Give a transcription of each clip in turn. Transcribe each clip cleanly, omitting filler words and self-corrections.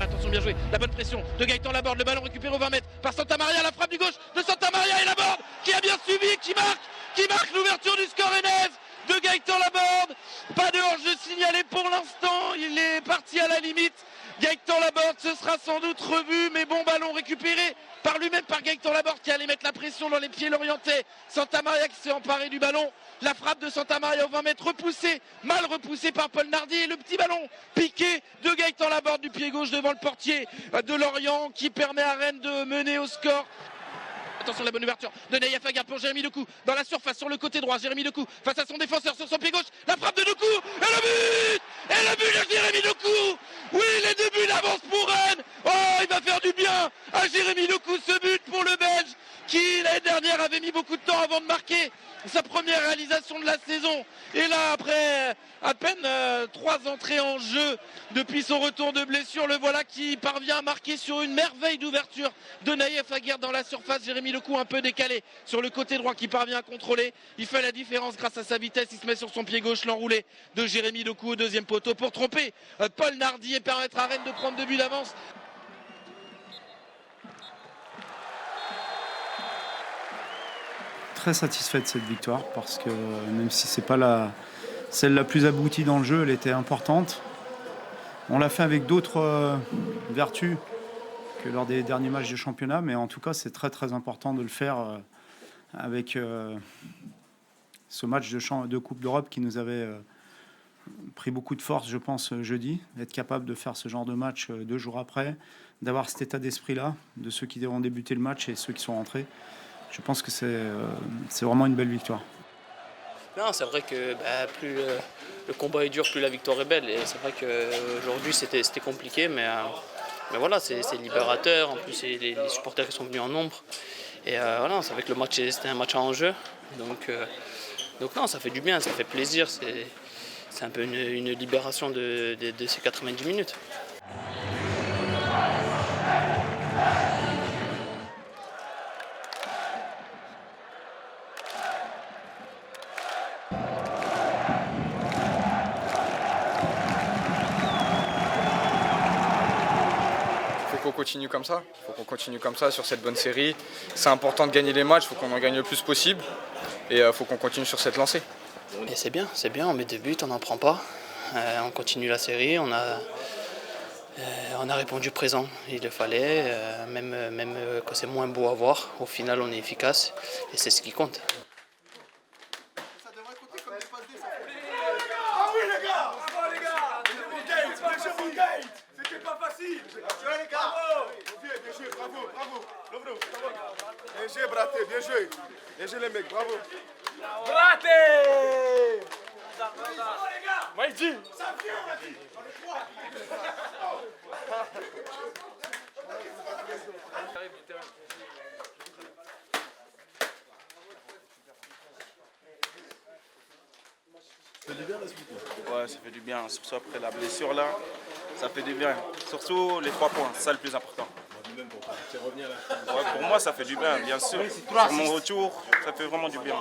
attention, bien joué, la bonne pression de Gaëtan Laborde, le ballon récupéré au 20 mètres par Santa Maria, la frappe du gauche de Santa Maria et Laborde qui a bien suivi, qui marque l'ouverture du score Enez de Gaëtan Laborde. Pas de hors-jeu signalé pour l'instant, il est parti à la limite. Gaëtan Laborde, ce sera sans doute revu, mais bon ballon récupéré par lui-même, par Gaëtan Laborde qui allait mettre la pression dans les pieds l'orientais. Santa Maria qui s'est emparé du ballon. La frappe de Santa Maria au 20 mètres repoussée, mal repoussée par Paul Nardi. Et le petit ballon piqué de Gaëtan Laborde du pied gauche devant le portier de Lorient qui permet à Rennes de mener au score. Attention, la bonne ouverture de Naïef Aguerd pour Jérémy Doku dans la surface sur le côté droit. Jérémy Doku face à son défenseur sur son pied gauche. La frappe de Doku et le but! Et le but de Jérémy Doku! Oui, les 2 buts d'avance pour Rennes. Oh, il va faire du bien à Jérémy Doku ce but pour le Belge qui l'année dernière avait mis beaucoup de temps avant de marquer sa première réalisation de la saison. Et là, après à peine 3 entrées en jeu depuis son retour de blessure, le voilà qui parvient à marquer sur une merveille d'ouverture de Naïef Aguerd dans la surface. Jérémy Doku un peu décalé sur le côté droit qui parvient à contrôler. Il fait la différence grâce à sa vitesse. Il se met sur son pied gauche, l'enroulé de Jérémy Doku au 2e poteau pour tromper Paul Nardi et permettre à Rennes de prendre 2 buts d'avance. Très satisfait de cette victoire parce que même si c'est pas celle la plus aboutie dans le jeu, elle était importante. On l'a fait avec d'autres vertus que lors des derniers matchs de championnat, mais en tout cas c'est très très important de le faire avec ce match de Coupe d'Europe qui nous avait pris beaucoup de force, je pense, jeudi. Être capable de faire ce genre de match 2 jours après, d'avoir cet état d'esprit-là de ceux qui ont débuté le match et ceux qui sont rentrés. Je pense que c'est vraiment une belle victoire. Non, c'est vrai que plus le combat est dur, plus la victoire est belle. Et c'est vrai qu'aujourd'hui c'était compliqué, mais voilà, c'est libérateur. En plus, les supporters qui sont venus en nombre. Et voilà, c'est vrai que le match c'était un match à enjeu. Donc non, ça fait du bien, ça fait plaisir. C'est un peu une libération de ces 90 minutes. Il faut qu'on continue comme ça sur cette bonne série. C'est important de gagner les matchs, il faut qu'on en gagne le plus possible et il faut qu'on continue sur cette lancée. Et c'est bien, on met 2 buts, on n'en prend pas. On continue la série, on a répondu présent, il le fallait, même quand c'est moins beau à voir, au final on est efficace et c'est ce qui compte. C'était pas facile. Bravo. Bien joué, Braté, bien joué. Bien joué les mecs, bravo. Braté! Maïdi! Ça fait du bien la suite. Ouais, ça fait du bien, surtout après la blessure là, ça fait du bien. Surtout les 3 points, c'est ça le plus important. Ouais, pour moi ça fait du bien sûr. Sur mon retour, ça fait vraiment du bien.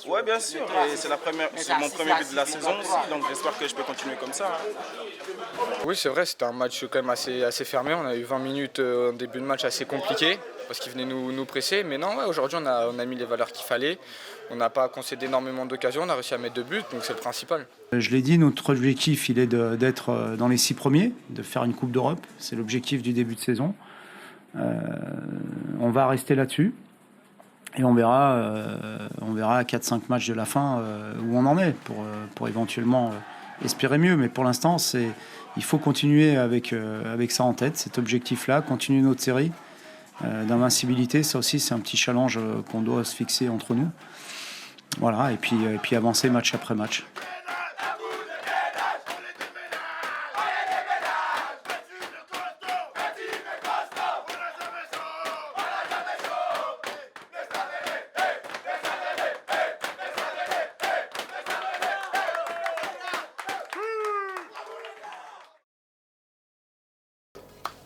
Ouais, bien sûr, et c'est mon premier but de la saison aussi, donc j'espère que je peux continuer comme ça. Oui, c'est vrai, c'était un match quand même assez fermé. On a eu 20 minutes en début de match assez compliqué parce qu'ils venaient nous presser. Mais non, ouais, aujourd'hui on a mis les valeurs qu'il fallait. On n'a pas concédé énormément d'occasions, on a réussi à mettre 2 buts, donc c'est le principal. Je l'ai dit, notre objectif, il est d'être dans les 6 premiers, de faire une Coupe d'Europe. C'est l'objectif du début de saison. On va rester là-dessus. Et on verra à 4-5 matchs de la fin où on en est pour éventuellement espérer mieux. Mais pour l'instant, il faut continuer avec ça en tête, cet objectif-là, continuer notre série d'invincibilité. Ça aussi, c'est un petit challenge qu'on doit se fixer entre nous. Voilà, et puis avancer match après match.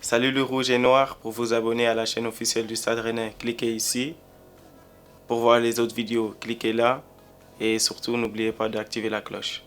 Salut le rouge et noir, pour vous abonner à la chaîne officielle du Stade Rennais, cliquez ici. Pour voir les autres vidéos, cliquez là. Et surtout, n'oubliez pas d'activer la cloche.